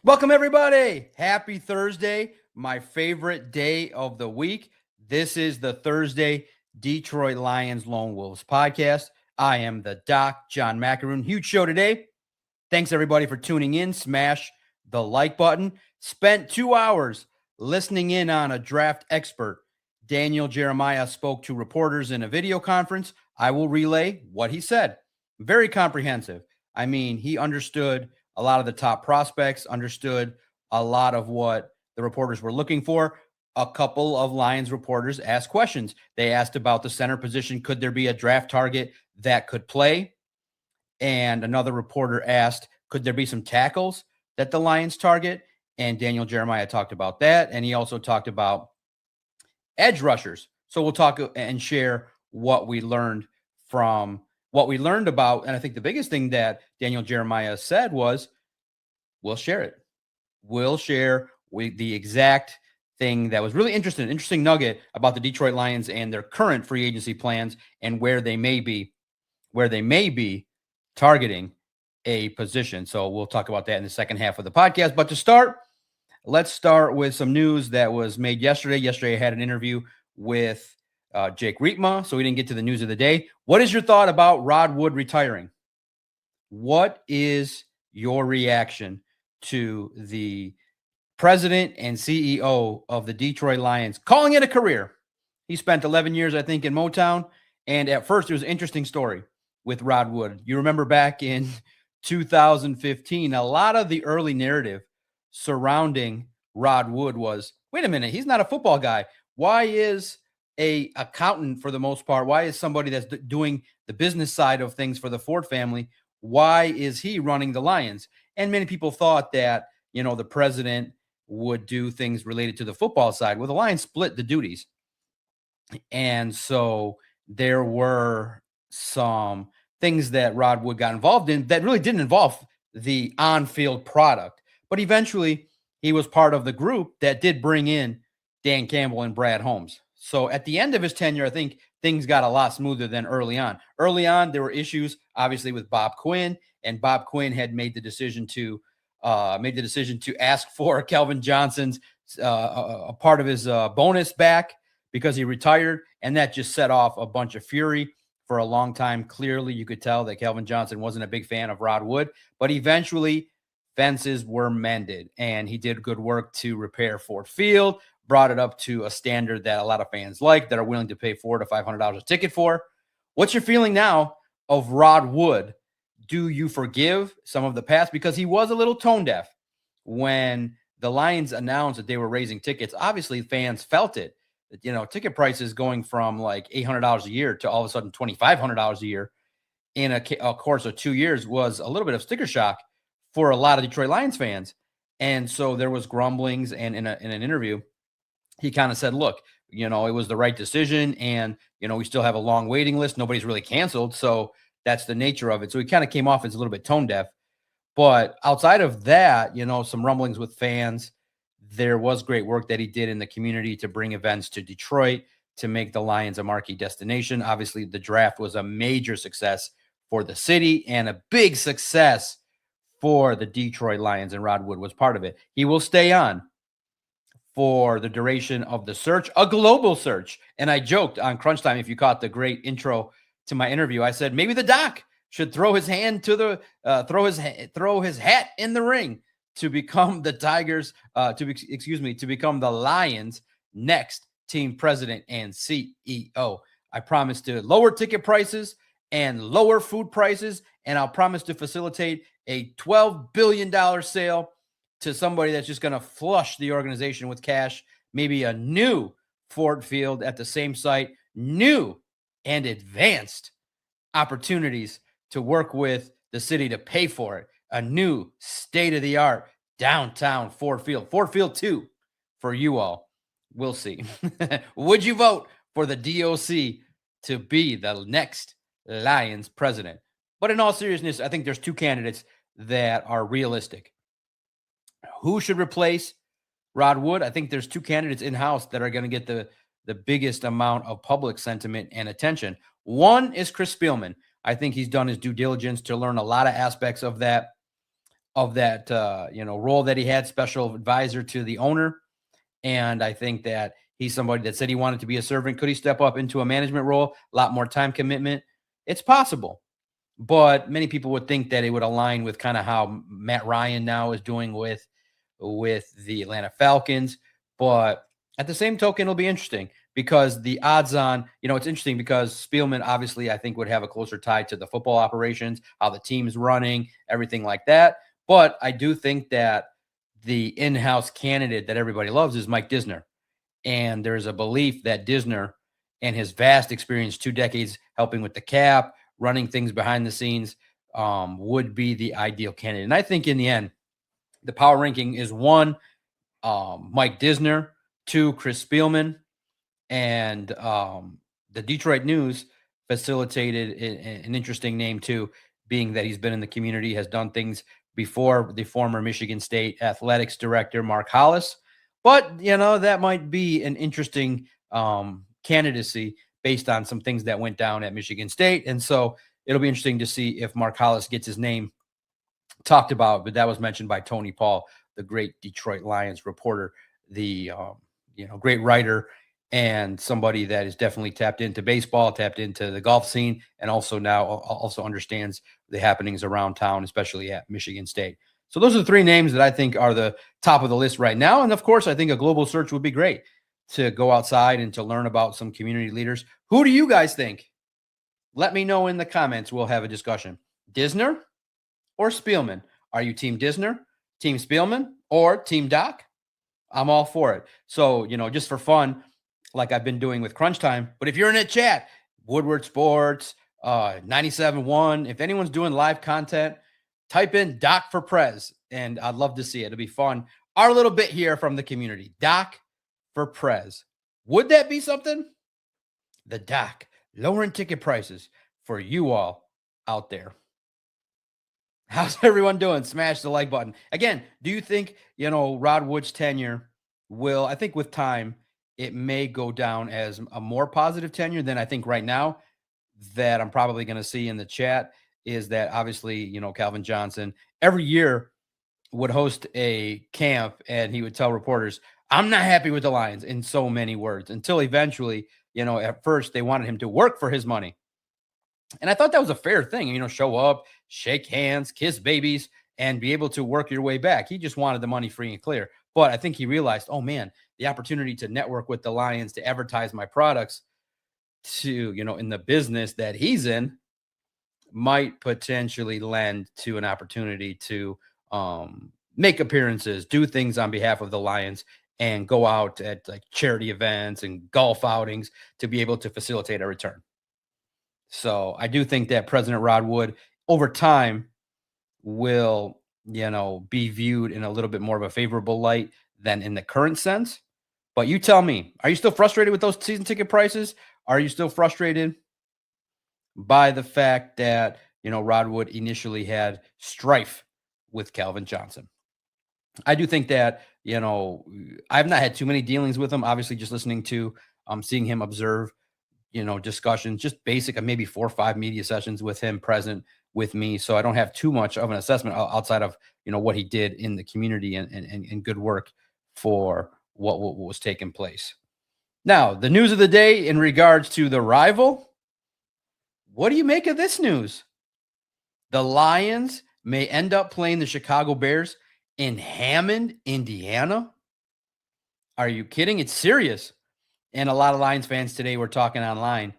Welcome, everybody. Happy Thursday, my favorite day of the week. This is the Thursday Detroit Lions Lone Wolves podcast. I am the Doc, John Macaroon. Huge show today. Thanks, everybody, for tuning in. Smash the like button. Spent 2 hours listening in on a draft expert. Daniel Jeremiah spoke to reporters in a video conference. I will relay what he said. Very comprehensive. I mean, he understood a lot of the top prospects, understood a lot of what the reporters were looking for. A couple of Lions reporters asked questions. They asked about the center position. Could there be a draft target that could play? And another reporter asked, could there be some tackles that the Lions target? And Daniel Jeremiah talked about that. And he also talked about edge rushers. So we'll talk and share what we learned about. And I think the biggest thing that Daniel Jeremiah said was, we'll share it. We'll share the exact thing that was really interesting nugget about the Detroit Lions and their current free agency plans and where they may be targeting a position. So we'll talk about that in the second half of the podcast. But to start, let's start with some news that was made yesterday. Yesterday, I had an interview with Jake Riepma, so we didn't get to the news of the day. What is your thought about Rod Wood retiring? What is your reaction to the president and CEO of the Detroit Lions calling it a career? He spent 11 years, I think, in Motown. And at first, it was an interesting story with Rod Wood. You remember back in 2015, a lot of the early narrative surrounding Rod Wood was, wait a minute, he's not a football guy. Why is a accountant, for the most part, why is somebody that's doing the business side of things for the Ford family, why is he running the Lions? And many people thought that, the president would do things related to the football side. Well, the Lions split the duties. And so there were some things that Rod Wood got involved in that really didn't involve the on-field product. But eventually, he was part of the group that did bring in Dan Campbell and Brad Holmes. So at the end of his tenure, I think things got a lot smoother than early on. Early on, there were issues, obviously, with Bob Quinn, and Bob Quinn had made the decision to ask for Kelvin Johnson's a part of his bonus back because he retired, and that just set off a bunch of fury for a long time. Clearly, you could tell that Kelvin Johnson wasn't a big fan of Rod Wood, but eventually fences were mended, and he did good work to repair Ford Field, brought it up to a standard that a lot of fans like, that are willing to pay $400 to $500 a ticket for. What's your feeling now of Rod Wood? Do you forgive some of the past? Because he was a little tone deaf when the Lions announced that they were raising tickets. Obviously, fans felt it. Ticket prices going from like $800 a year to all of a sudden $2,500 a year in a course of 2 years was a little bit of sticker shock for a lot of Detroit Lions fans. And so there was grumblings, and in an interview, he kind of said, look, it was the right decision, and, we still have a long waiting list. Nobody's really canceled. So that's the nature of it. So he kind of came off as a little bit tone deaf. But outside of that, some rumblings with fans. There was great work that he did in the community to bring events to Detroit, to make the Lions a marquee destination. Obviously, the draft was a major success for the city and a big success for the Detroit Lions, and Rod Wood was part of it. He will stay on for the duration of the search, a global search. And I joked on Crunch Time, if you caught the great intro to my interview, I said maybe the doc should throw his hand to the throw his hat in the ring to become the Tigers, to become the Lions' next team president and CEO. I promise to lower ticket prices and lower food prices, and I'll promise to facilitate a $12 billion sale to somebody that's just going to flush the organization with cash, maybe a new Ford Field at the same site, new and advanced opportunities to work with the city to pay for it, a new state-of-the-art downtown Ford Field 2 for you all. We'll see. Would you vote for the DOC to be the next Lions president? But in all seriousness, I think there's two candidates that are realistic. Who should replace Rod Wood? I think there's two candidates in-house that are going to get the biggest amount of public sentiment and attention. One is Chris Spielman. I think he's done his due diligence to learn a lot of aspects of that of that role that he had, special advisor to the owner. And I think that he's somebody that said he wanted to be a servant. Could he step up into a management role? A lot more time commitment. It's possible. But many people would think that it would align with kind of how Matt Ryan now is doing with the Atlanta Falcons. But at the same token, it'll be interesting because the odds on, it's interesting because Spielman obviously I think would have a closer tie to the football operations, how the team's running, everything like that. But I do think that the in-house candidate that everybody loves is Mike Disner. And there's a belief that Disner and his vast experience, 2 decades helping with the cap, running things behind the scenes, would be the ideal candidate. And I think in the end, the power ranking is 1, Mike Disner, 2, Chris Spielman, and the Detroit News facilitated an interesting name too, being that he's been in the community, has done things before, the former Michigan State athletics director, Mark Hollis. But, that might be an interesting candidacy based on some things that went down at Michigan State. And so it'll be interesting to see if Mark Hollis gets his name talked about. But that was mentioned by Tony Paul, the great Detroit Lions reporter, the great writer, and somebody that is definitely tapped into baseball, tapped into the golf scene, and also now also understands the happenings around town, especially at Michigan State. So those are the 3 names that I think are the top of the list right now. And of course, I think a global search would be great to go outside and to learn about some community leaders. Who do you guys think? Let me know in the comments. We'll have a discussion. Disner or Spielman? Are you Team Disner, Team Spielman, or Team Doc? I'm all for it. So, just for fun, like I've been doing with Crunch Time. But if you're in a chat, Woodward Sports, 97.1, if anyone's doing live content, type in Doc for Prez, and I'd love to see it. It'll be fun. Our little bit here from the community, Doc for Prez. Would that be something? The Doc, lowering ticket prices for you all out there. How's everyone doing? Smash the like button. Again, do you think, Rod Wood's tenure will, I think with time, it may go down as a more positive tenure than I think right now that I'm probably going to see in the chat is that obviously, Calvin Johnson every year would host a camp and he would tell reporters, I'm not happy with the Lions in so many words until eventually, at first they wanted him to work for his money. And I thought that was a fair thing, show up, shake hands, kiss babies, and be able to work your way back. He just wanted the money free and clear. But I think he realized, oh man, the opportunity to network with the Lions, to advertise my products to, in the business that he's in might potentially lend to an opportunity to make appearances, do things on behalf of the Lions, and go out at like charity events and golf outings to be able to facilitate a return. So I do think that President Rod Wood over time will, be viewed in a little bit more of a favorable light than in the current sense. But you tell me, are you still frustrated with those season ticket prices? Are you still frustrated by the fact that, Rod Wood initially had strife with Calvin Johnson? I do think that, I've not had too many dealings with him. Obviously, just listening to, seeing him observe, discussions, just basic, maybe 4 or 5 media sessions with him present with me. So I don't have too much of an assessment outside of, what he did in the community and good work for what was taking place. Now, the news of the day in regards to the rival. What do you make of this news? The Lions may end up playing the Chicago Bears in Hammond, Indiana. Are you kidding? It's serious. And a lot of Lions fans today were talking online.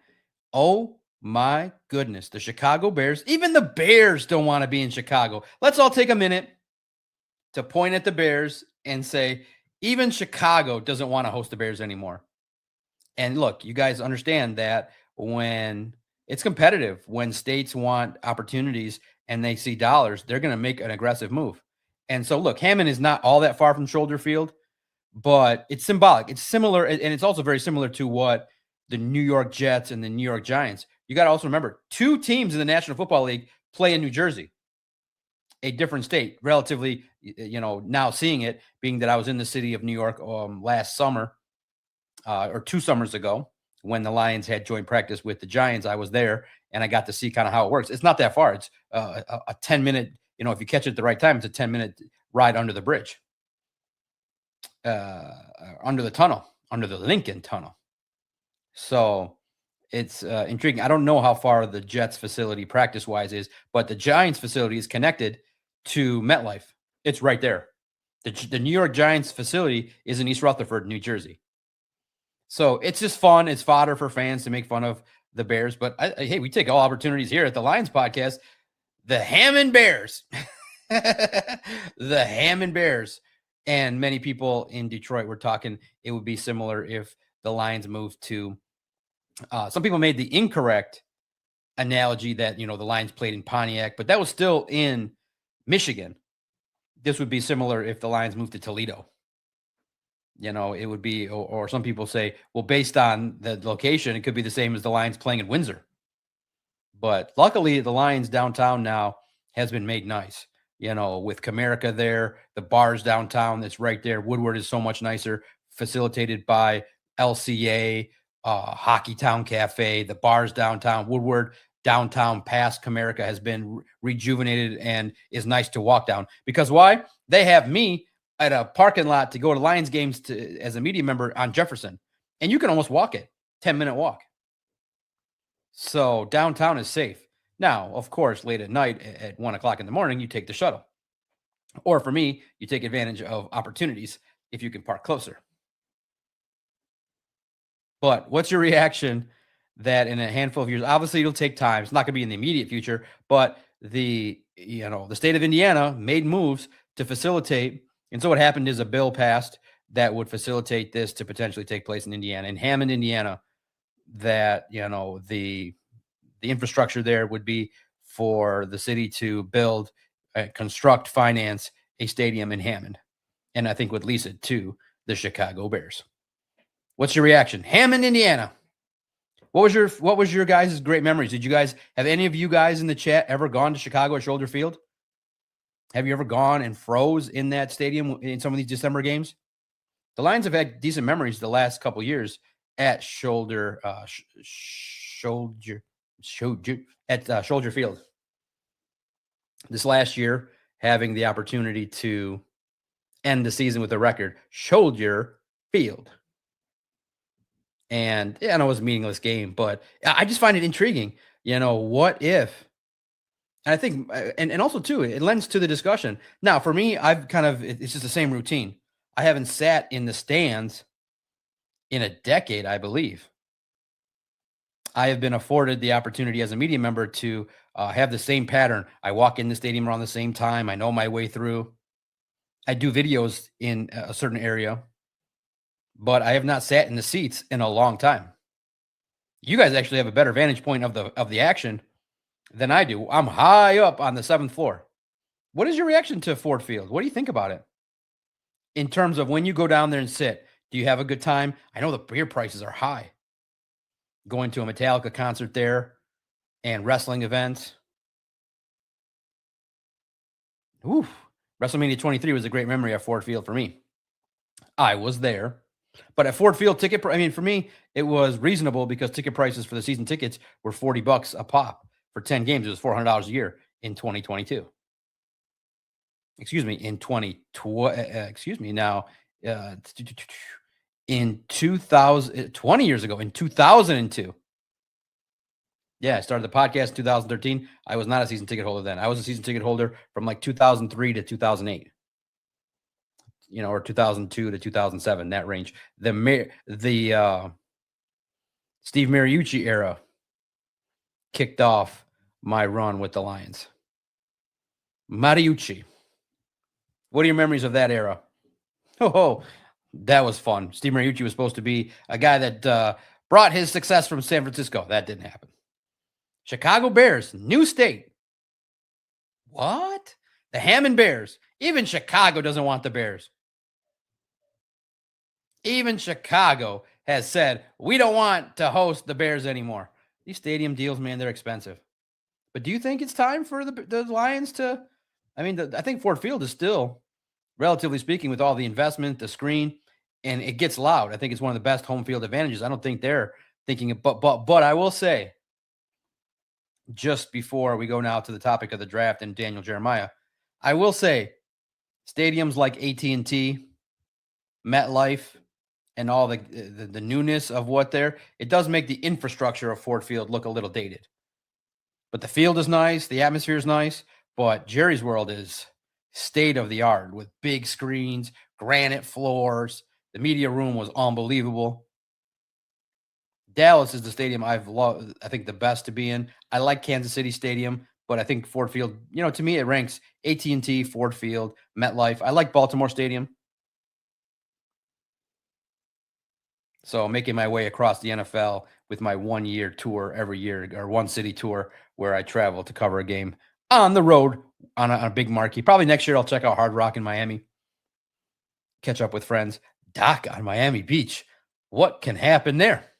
Oh my goodness. The Chicago Bears, even the Bears don't want to be in Chicago. Let's all take a minute to point at the Bears and say, even Chicago doesn't want to host the Bears anymore. And look, you guys understand that when it's competitive, when states want opportunities and they see dollars, they're going to make an aggressive move. And so look, Hammond is not all that far from Soldier Field, but it's symbolic. It's similar, and it's also very similar to what the New York Jets and the New York Giants. You got to also remember, 2 teams in the National Football League play in New Jersey, a different state, relatively, now seeing it, being that I was in the city of New York last summer or 2 summers ago when the Lions had joint practice with the Giants. I was there and I got to see kind of how it works. It's not that far. It's a 10-minute, if you catch it at the right time, it's a 10-minute ride under the bridge, under the tunnel, under the Lincoln Tunnel. So it's intriguing. I don't know how far the Jets facility practice wise is, but the Giants facility is connected to MetLife. It's right there. The New York Giants facility is in East Rutherford, New Jersey. So it's just fun. It's fodder for fans to make fun of the Bears. But hey, we take all opportunities here at the Lions podcast. The Hammond Bears. The Hammond Bears. And many people in Detroit were talking it would be similar if the Lions moved to some people made the incorrect analogy that, the Lions played in Pontiac, but that was still in Michigan. This would be similar if the Lions moved to Toledo. It would be, or some people say, well, based on the location, it could be the same as the Lions playing in Windsor. But luckily, the Lions downtown now has been made nice. With Comerica there, the bars downtown that's right there. Woodward is so much nicer, facilitated by LCA, Hockey Town Cafe, the bars downtown. Woodward downtown past Comerica has been rejuvenated and is nice to walk down. Because why? They have me at a parking lot to go to Lions games as a media member on Jefferson. And you can almost walk it, 10-minute walk. So downtown is safe. Now, of course, late at night at 1 o'clock in the morning, you take the shuttle. Or for me, you take advantage of opportunities if you can park closer. But what's your reaction that in a handful of years, obviously it'll take time. It's not going to be in the immediate future, but the state of Indiana made moves to facilitate. And so what happened is a bill passed that would facilitate this to potentially take place in Indiana, in Hammond, Indiana, that, the infrastructure there would be for the city to build, construct, finance a stadium in Hammond. And I think would lease it to the Chicago Bears. What's your reaction? Hammond, Indiana. What was your guys' great memories? Did you guys have any of you guys in the chat ever gone to Chicago at Soldier Field? Have you ever gone and froze in that stadium in some of these December games? The Lions have had decent memories the last couple years at Soldier Field. This last year, having the opportunity to end the season with a record, Soldier Field. And I know it was a meaningless game, but I just find it intriguing. What if? And I think, and also too, it lends to the discussion. Now, for me, it's just the same routine. I haven't sat in the stands in a decade, I believe. I have been afforded the opportunity as a media member to have the same pattern. I walk in the stadium around the same time. I know my way through. I do videos in a certain area, but I have not sat in the seats in a long time. You guys actually have a better vantage point of the action than I do. I'm high up on the 7th floor. What is your reaction to Ford Field? What do you think about it? In terms of when you go down there and sit, do you have a good time? I know the beer prices are high. Going to a Metallica concert there and wrestling events. Ooh, WrestleMania 23 was a great memory at Ford Field for me. I was there. But at Ford Field, for me, it was reasonable because ticket prices for the season tickets were $40 a pop for 10 games. It was $400 a year in 2022. In 2020 years ago, in 2002. Yeah, I started the podcast in 2013. I was not a season ticket holder then. I was a season ticket holder from like 2003 to 2008. Or 2002 to 2007, that range. The Steve Mariucci era kicked off my run with the Lions. Mariucci. What are your memories of that era? Oh, that was fun. Steve Mariucci was supposed to be a guy that brought his success from San Francisco. That didn't happen. Chicago Bears, new state. What? The Hammond Bears. Even Chicago doesn't want the Bears. Even Chicago has said, we don't want to host the Bears anymore. These stadium deals, man, they're expensive. But do you think it's time for the Lions to, I think Ford Field is still, relatively speaking, with all the investment, the screen, and it gets loud. I think it's one of the best home field advantages. I don't think they're thinking, but I will say, just before we go now to the topic of the draft and Daniel Jeremiah, I will say stadiums like AT&T, MetLife, and all the newness of what there, it does make the infrastructure of Ford Field look a little dated. But the field is nice, the atmosphere is nice, but Jerry's World is state of the art with big screens, granite floors. The media room was unbelievable. Dallas is the stadium I've loved, I think the best to be in. I like Kansas City Stadium, but I think Ford Field, to me it ranks AT&T, Ford Field, MetLife. I like Baltimore Stadium. So making my way across the NFL with my 1 year tour every year, or one city tour where I travel to cover a game on the road on a big marquee. Probably next year I'll check out Hard Rock in Miami, catch up with friends. Doc on Miami Beach. What can happen there?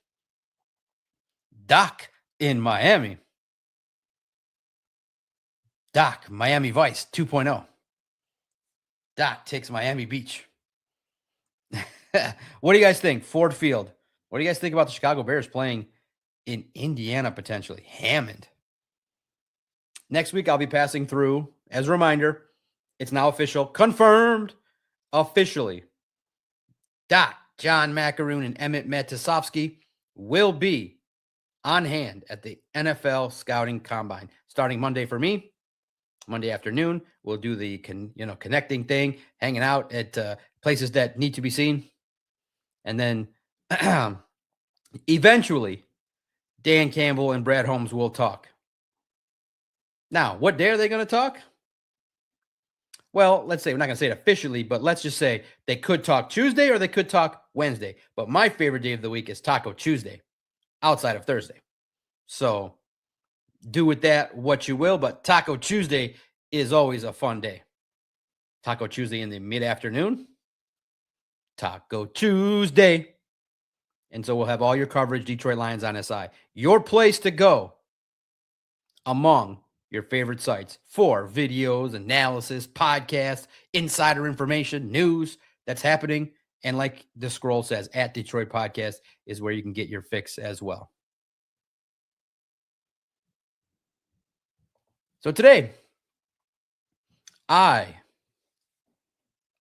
Doc in Miami. Doc, Miami Vice 2.0. Doc takes Miami Beach. What do you guys think? Ford Field. What do you guys think about the Chicago Bears playing in Indiana potentially? Hammond. Next week, I'll be passing through, as a reminder, it's now official, confirmed officially. Doc, John Macaroon, and Emmett Matusovsky will be on hand at the NFL Scouting Combine starting Monday for me. Monday afternoon, we'll do the connecting thing, hanging out at places that need to be seen. And then eventually, Dan Campbell and Brad Holmes will talk. Now, what day are they going to talk? Well, let's say, we're not going to say it officially, but let's just say they could talk Tuesday or they could talk Wednesday. But my favorite day of the week is Taco Tuesday, outside of Thursday. So do with that what you will, but Taco Tuesday is always a fun day. Taco Tuesday in the mid-afternoon. Taco Tuesday. And so we'll have all your coverage, Detroit Lions on SI. Your place to go among your favorite sites for videos, analysis, podcasts, insider information, news that's happening. And like the scroll says, at Detroit Podcast is where you can get your fix as well. So today, I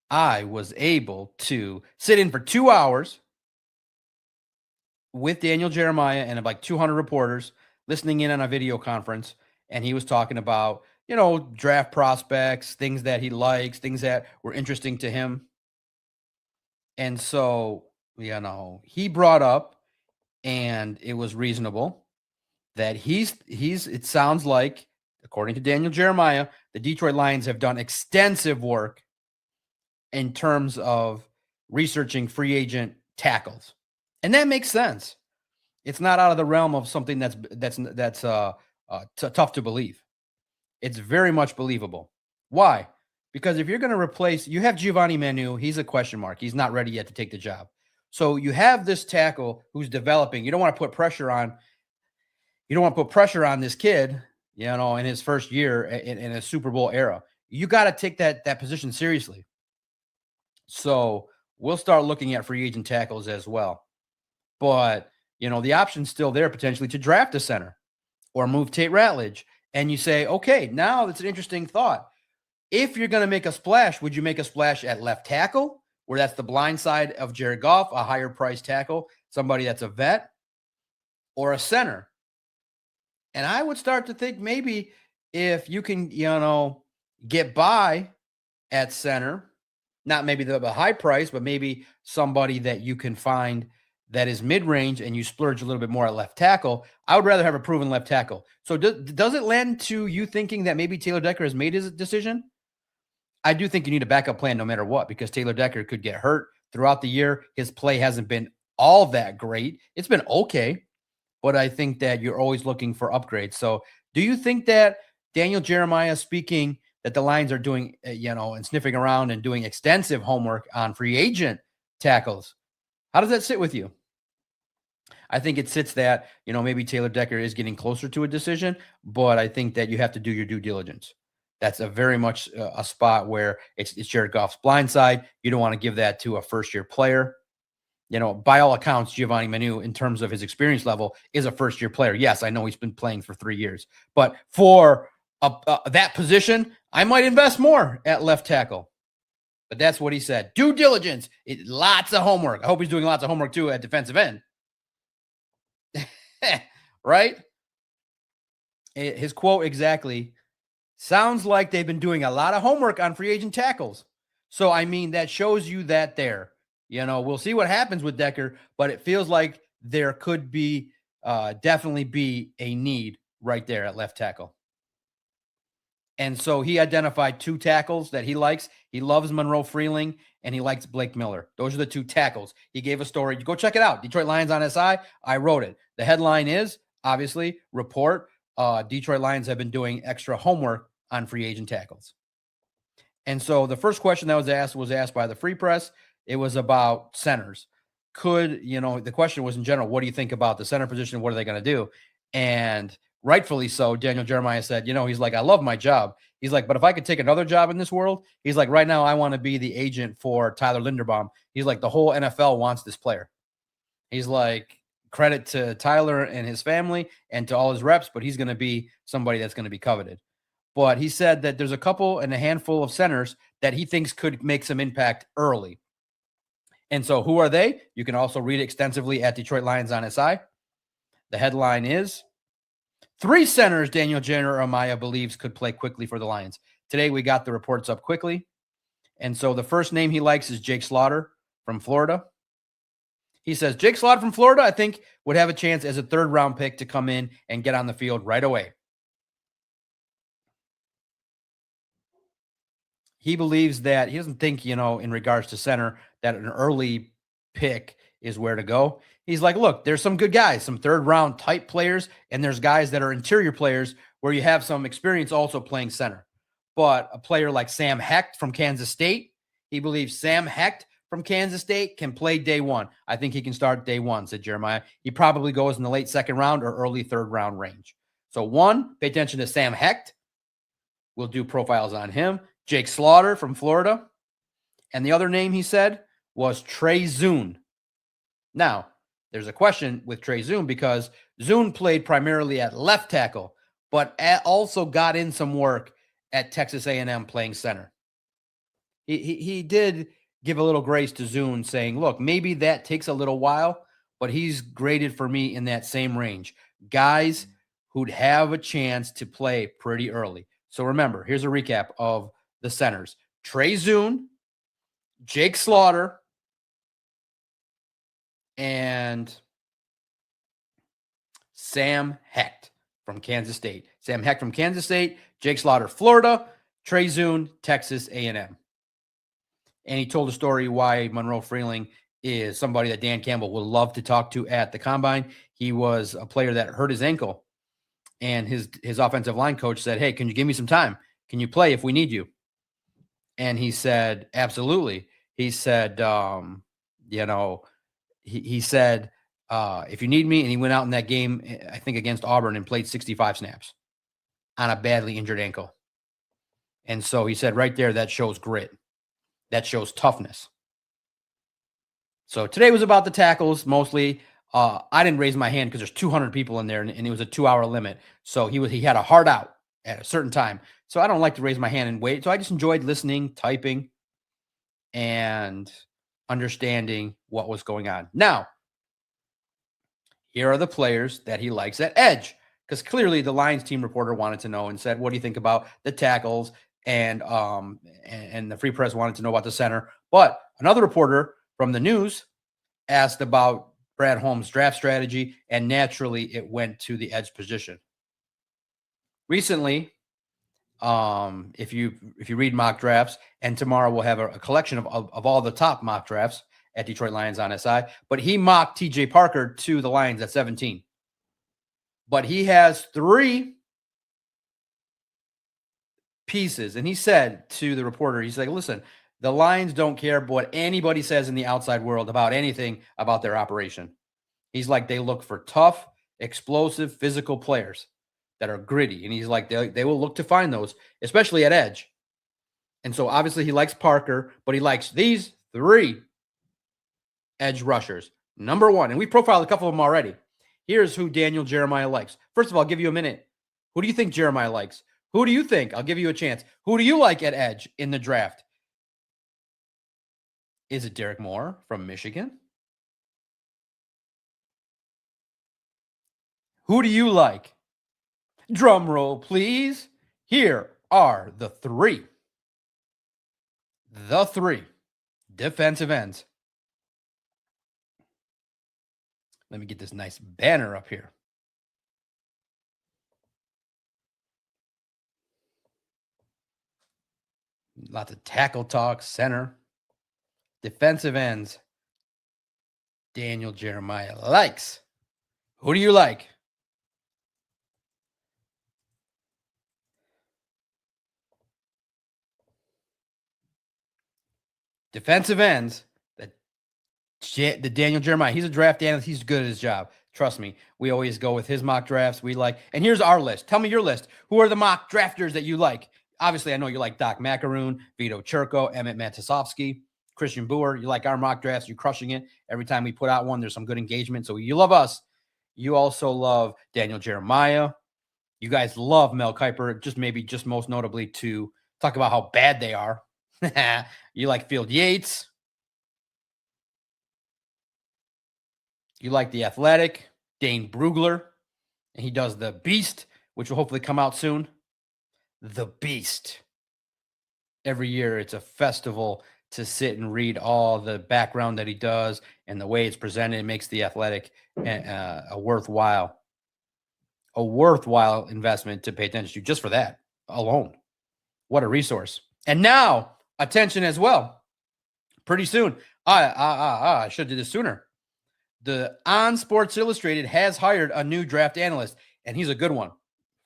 was able to sit in for 2 hours with Daniel Jeremiah and like 200 reporters listening in on a video conference. And he was talking about, draft prospects, things that he likes, things that were interesting to him. And so, he brought up, and it was reasonable, that it sounds like, according to Daniel Jeremiah, the Detroit Lions have done extensive work in terms of researching free agent tackles. And that makes sense. It's not out of the realm of something that's tough to believe. It's very much believable. Why? Because if you're going to replace, you have Giovanni Manu, he's a question mark. He's not ready yet to take the job. So you have this tackle who's developing. You don't want to put pressure on this kid, in his first year in a Super Bowl era. You got to take that position seriously. So we'll start looking at free agent tackles as well. But, the option's still there potentially to draft a center or move Tate Ratledge. And you say, okay, now that's an interesting thought. If you're going to make a splash, would you make a splash at left tackle, where that's the blind side of Jared Goff, a higher priced tackle, somebody that's a vet, or a center? And I would start to think maybe if you can, get by at center, not maybe the high price, but maybe somebody that you can find that is mid-range and you splurge a little bit more at left tackle. I would rather have a proven left tackle. So does it lend to you thinking that maybe Taylor Decker has made his decision? I do think you need a backup plan no matter what, because Taylor Decker could get hurt throughout the year. His play hasn't been all that great. It's been okay, but I think that you're always looking for upgrades. So do you think that Daniel Jeremiah speaking that the Lions are doing, and sniffing around and doing extensive homework on free agent tackles, how does that sit with you? I think it sits that, maybe Taylor Decker is getting closer to a decision, but I think that you have to do your due diligence. That's a very much a spot where it's Jared Goff's blind side. You don't want to give that to a first-year player. By all accounts, Giovanni Manu, in terms of his experience level, is a first-year player. Yes, I know he's been playing for 3 years, but for that position, I might invest more at left tackle. But that's what he said. Due diligence. Lots of homework. I hope he's doing lots of homework too at defensive end. Right? His quote exactly sounds like they've been doing a lot of homework on free agent tackles. So, I mean, that shows you that there. We'll see what happens with Decker, but it feels like there could be definitely be a need right there at left tackle. And so he identified 2 tackles that he likes. He loves Monroe Freeling and he likes Blake Miller. Those are the 2 tackles. He gave a story. Go check it out. Detroit Lions on SI. I wrote it. The headline is obviously report. Detroit Lions have been doing extra homework on free agent tackles. And so the first question that was asked by the Free Press. It was about centers. The question was in general, what do you think about the center position? What are they going to do? And rightfully so, Daniel Jeremiah said, he's like, I love my job. He's like, but if I could take another job in this world, he's like, right now I want to be the agent for Tyler Linderbaum. He's like, the whole NFL wants this player. He's like, credit to Tyler and his family and to all his reps, but he's going to be somebody that's going to be coveted. But he said that there's a couple and a handful of centers that he thinks could make some impact early. And so who are they? You can also read it extensively at Detroit Lions on SI. The headline is 3 centers Daniel Jeremiah believes could play quickly for the Lions. Today we got the reports up quickly. And so the first name he likes is Jake Slaughter from Florida. He says, Jake Slaughter from Florida, I think, would have a chance as a 3rd-round pick to come in and get on the field right away. He believes that he doesn't think, in regards to center, that an early pick is where to go. He's like, look, there's some good guys, some 3rd-round type players, and there's guys that are interior players where you have some experience also playing center. But a player like Sam Hecht from Kansas State, he believes Sam Hecht from Kansas State can play day one. I think he can start day one, said Jeremiah. He probably goes in the late 2nd round or early 3rd round range. So 1, pay attention to Sam Hecht. We'll do profiles on him. Jake Slaughter from Florida. And the other name he said was Trey Zune. Now, there's a question with Trey Zune because Zune played primarily at left tackle, but also got in some work at Texas A&M playing center. He did give a little grace to Zune saying, look, maybe that takes a little while, but he's graded for me in that same range. Guys who'd have a chance to play pretty early. So remember, here's a recap of the centers. Trey Zune, Jake Slaughter, and Sam Hecht from Kansas State. Sam Hecht from Kansas State, Jake Slaughter, Florida, Trey Zune, Texas A&M. And he told a story why Monroe Freeling is somebody that Dan Campbell would love to talk to at the Combine. He was a player that hurt his ankle, and his offensive line coach said, hey, can you give me some time? Can you play if we need you? And he said, absolutely. He said, he said, if you need me, and he went out in that game, I think against Auburn, and played 65 snaps on a badly injured ankle. And so he said right there, that shows grit. That shows toughness. So today was about the tackles mostly. I didn't raise my hand because there's 200 people in there, and it was a 2-hour limit. So he had a hard out at a certain time. So I don't like to raise my hand and wait. So I just enjoyed listening, typing, and understanding what was going on. Now, here are the players that he likes at edge, because clearly the Lions team reporter wanted to know and said, what do you think about the tackles? And the Free Press wanted to know about the center. But another reporter from the News asked about Brad Holmes' draft strategy, and naturally it went to the edge position. Recently, if you read mock drafts, and tomorrow we'll have a collection of all the top mock drafts at Detroit Lions on SI, but he mocked TJ Parker to the Lions at 17. But he has 3 pieces, and he said to the reporter, he's like, listen, the Lions don't care what anybody says in the outside world about anything about their operation. He's like, they look for tough, explosive, physical players that are gritty. And he's like, they will look to find those, especially at edge. And so obviously he likes Parker, but he likes these 3 edge rushers. Number 1, and we profiled a couple of them already. Here's who Daniel Jeremiah likes. First of all, I'll give you a minute. Who do you think Jeremiah likes? Who do you think? I'll give you a chance. Who do you like at edge in the draft? Is it Derek Moore from Michigan? Who do you like? Drum roll, please. Here are the three. The three defensive ends. Let me get this nice banner up here. Lots of tackle talk, center. Defensive ends. Daniel Jeremiah likes. Who do you like? Defensive ends. The Daniel Jeremiah. He's a draft analyst. He's good at his job. Trust me. We always go with his mock drafts. We like, and here's our list. Tell me your list. Who are the mock drafters that you like? Obviously, I know you like Doc Macaroon, Vito Churko, Emmett Matusovsky, Christian Boer. You like our mock drafts. You're crushing it. Every time we put out one, there's some good engagement. So you love us. You also love Daniel Jeremiah. You guys love Mel Kiper, just most notably to talk about how bad they are. You like Field Yates. You like The Athletic, Dane Brugler, and he does The Beast, which will hopefully come out soon. The Beast. Every year it's a festival to sit and read all the background that he does and the way it's presented. It makes The Athletic a worthwhile investment to pay attention to just for that alone. What a resource. And now, attention as well. Pretty soon, I should have did this sooner. The On Sports Illustrated has hired a new draft analyst, and he's a good one.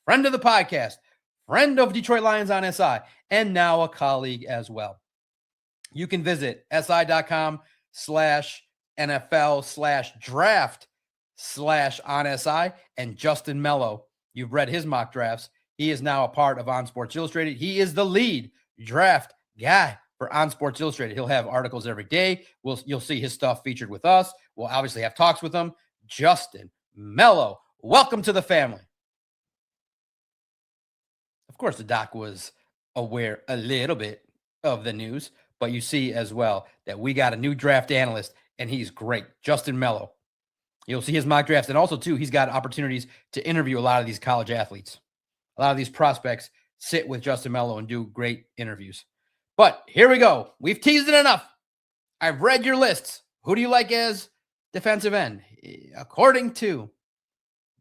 Friend of the podcast, friend of Detroit Lions on SI, and now a colleague as well. You can visit si.com/NFL/draft/on SI, and Justin Mello. You've read his mock drafts. He is now a part of On Sports Illustrated. He is the lead draft guy for On Sports Illustrated. He'll have articles every day. You'll see his stuff featured with us. We'll obviously have talks with him. Justin Mello, welcome to the family. Of course, the doc was aware a little bit of the news, but you see as well that we got a new draft analyst, and he's great. Justin Mello. You'll see his mock drafts, and also, too, he's got opportunities to interview a lot of these college athletes. A lot of these prospects sit with Justin Mello and do great interviews. But here we go. We've teased it enough. I've read your lists. Who do you like as defensive end? According to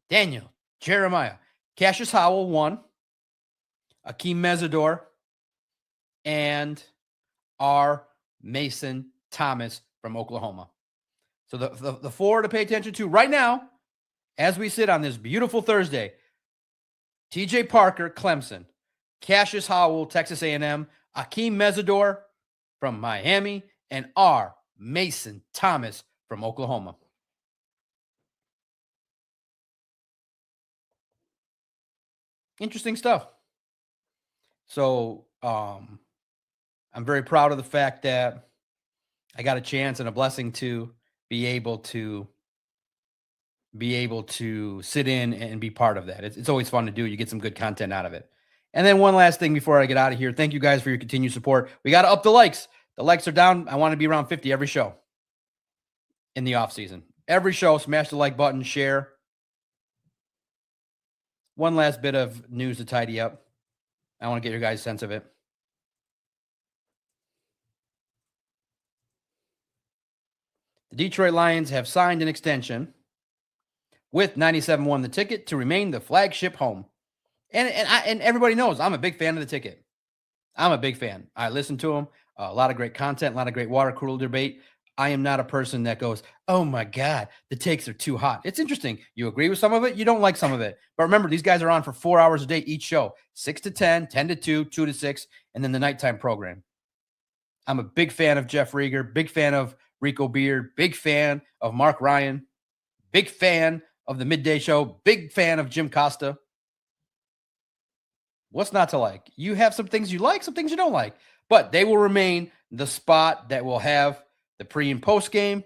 Daniel Jeremiah, Cassius Howell, 1, Akeem Mesidor, and R. Mason Thomas from Oklahoma. So the 4 to pay attention to right now, as we sit on this beautiful Thursday: TJ Parker, Clemson; Cassius Howell, Texas A&M; Akeem Mesidor from Miami; and R. Mason Thomas from Oklahoma. Interesting stuff. So I'm very proud of the fact that I got a chance and a blessing to be able to sit in and be part of that. It's always fun to do. You get some good content out of it. And then one last thing before I get out of here. Thank you guys for your continued support. We got to up the likes. The likes are down. I want to be around 50 every show in the off season. Every show, smash the like button, share. One last bit of news to tidy up. I want to get your guys' sense of it. The Detroit Lions have signed an extension with 97.1 The Ticket to remain the flagship home. And everybody knows I'm a big fan of The Ticket. I'm a big fan. I listen to them. A lot of great content, a lot of great water cooler debate. I am not a person that goes, oh my God, the takes are too hot. It's interesting. You agree with some of it, you don't like some of it. But remember, these guys are on for 4 hours a day each show: 6 to 10, 10 to 2, 2 to 6, and then the nighttime program. I'm a big fan of Jeff Rieger, big fan of Rico Beard, big fan of Mark Ryan, big fan of the Midday Show, big fan of Jim Costa. What's not to like? You have some things you like, some things you don't like, but they will remain the spot that will have the pre and post game.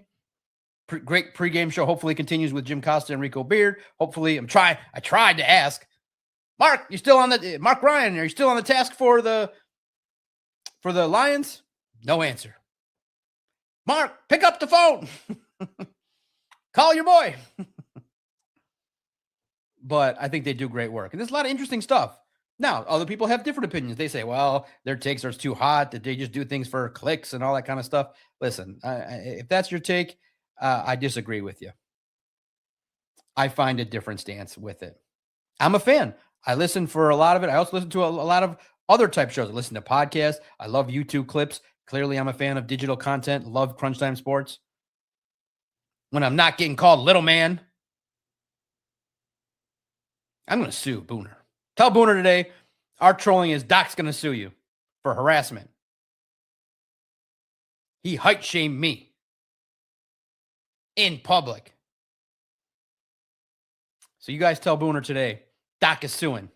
Great pregame show hopefully continues with Jim Costa and Rico Beard. Hopefully, I tried to ask Mark, Mark Ryan, are you still on the task for the Lions? No answer. Mark, pick up the phone. Call your boy. But I think they do great work. And there's a lot of interesting stuff. Now, other people have different opinions. They say, well, their takes are too hot, that they just do things for clicks and all that kind of stuff. Listen, if that's your take, I disagree with you. I find a different stance with it. I'm a fan. I listen for a lot of it. I also listen to a lot of other type shows. I listen to podcasts. I love YouTube clips. Clearly, I'm a fan of digital content. Love Crunch Time Sports. When I'm not getting called little man, I'm going to sue Booner. Tell Booner today, our trolling is Doc's going to sue you for harassment. He height shamed me in public. So you guys tell Booner today, Doc is suing.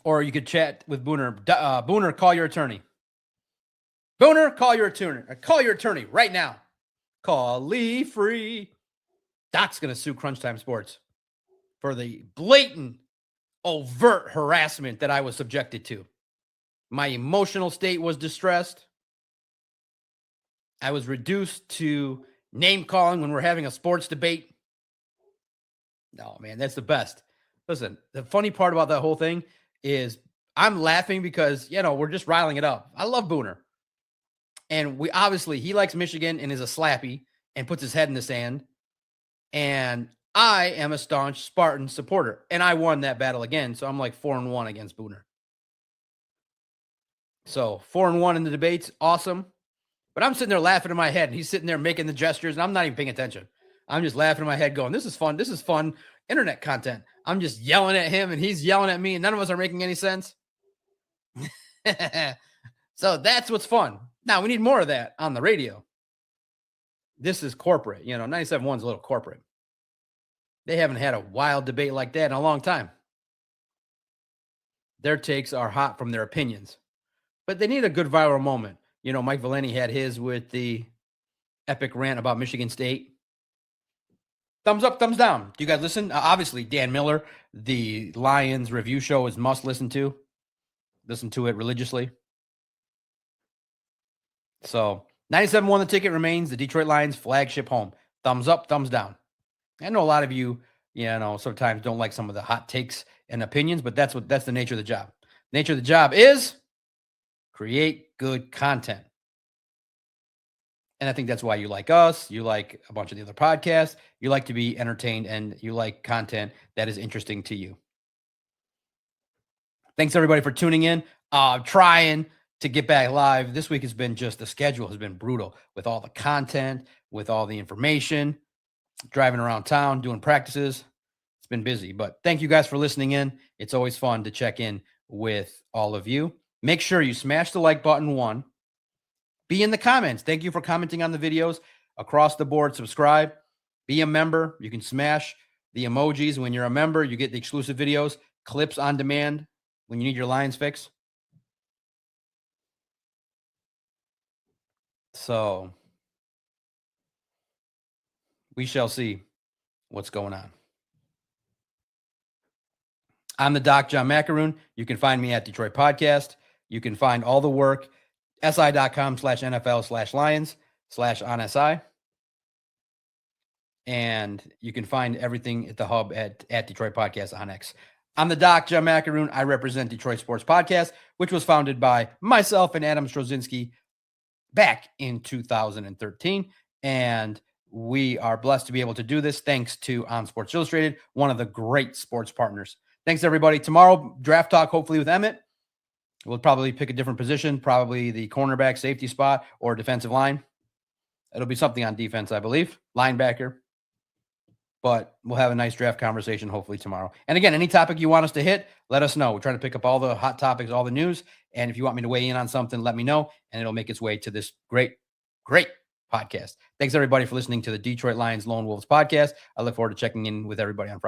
Or you could chat with Booner. Booner, call your attorney. Booner, call your attorney. Call your attorney right now. Call Lee Free. Doc's going to sue Crunch Time Sports for the blatant, overt harassment that I was subjected to. My emotional state was distressed. I was reduced to name calling when we're having a sports debate. No, man, that's the best. Listen, the funny part about that whole thing is I'm laughing because, we're just riling it up. I love Booner. And he likes Michigan and is a slappy and puts his head in the sand. And I am a staunch Spartan supporter. And I won that battle again. So I'm like 4-1 against Booner. So 4-1 in the debates. Awesome. But I'm sitting there laughing in my head. And he's sitting there making the gestures. And I'm not even paying attention. I'm just laughing in my head going, this is fun. This is fun internet content. I'm just yelling at him and he's yelling at me. And none of us are making any sense. So that's what's fun. Now we need more of that on the radio. This is corporate. 97.1 is a little corporate. They haven't had a wild debate like that in a long time. Their takes are hot from their opinions. But they need a good viral moment. Mike Valenti had his with the epic rant about Michigan State. Thumbs up, thumbs down. Do you guys listen? Obviously, Dan Miller, the Lions review show is must listen to. Listen to it religiously. So 97.1 the ticket remains the Detroit Lions flagship home. Thumbs up, thumbs down. I know a lot of you, sometimes don't like some of the hot takes and opinions, but that's the nature of the job. Nature of the job is create good content. And I think that's why you like us. You like a bunch of the other podcasts. You like to be entertained and you like content that is interesting to you. Thanks everybody for tuning in. Trying to get back live. This week has been the schedule has been brutal with all the content, with all the information, driving around town, doing practices. It's been busy, but thank you guys for listening in. It's always fun to check in with all of you. Make sure you smash the like button. 1. Be in the comments. Thank you for commenting on the videos across the board. Subscribe, be a member. You can smash the emojis. When you're a member, you get the exclusive videos, clips on demand when you need your Lions fix. So we shall see what's going on. I'm the Doc, John Macaroon. You can find me at Detroit Podcast. You can find all the work, si.com/NFL/Lions/on-SI. And you can find everything at the hub at Detroit Podcast on X. I'm the Doc, John Macaroon. I represent Detroit Sports Podcast, which was founded by myself and Adam Strozinski back in 2013. And we are blessed to be able to do this thanks to On Sports Illustrated, one of the great sports partners. Thanks, everybody. Tomorrow, draft talk, hopefully with Emmett. We'll probably pick a different position, probably the cornerback, safety spot, or defensive line. It'll be something on defense, I believe. Linebacker. But we'll have a nice draft conversation hopefully tomorrow. And again, any topic you want us to hit, let us know. We're trying to pick up all the hot topics, all the news. And if you want me to weigh in on something, let me know. And it'll make its way to this great, great podcast. Thanks, everybody, for listening to the Detroit Lions Lone Wolves podcast. I look forward to checking in with everybody on Friday.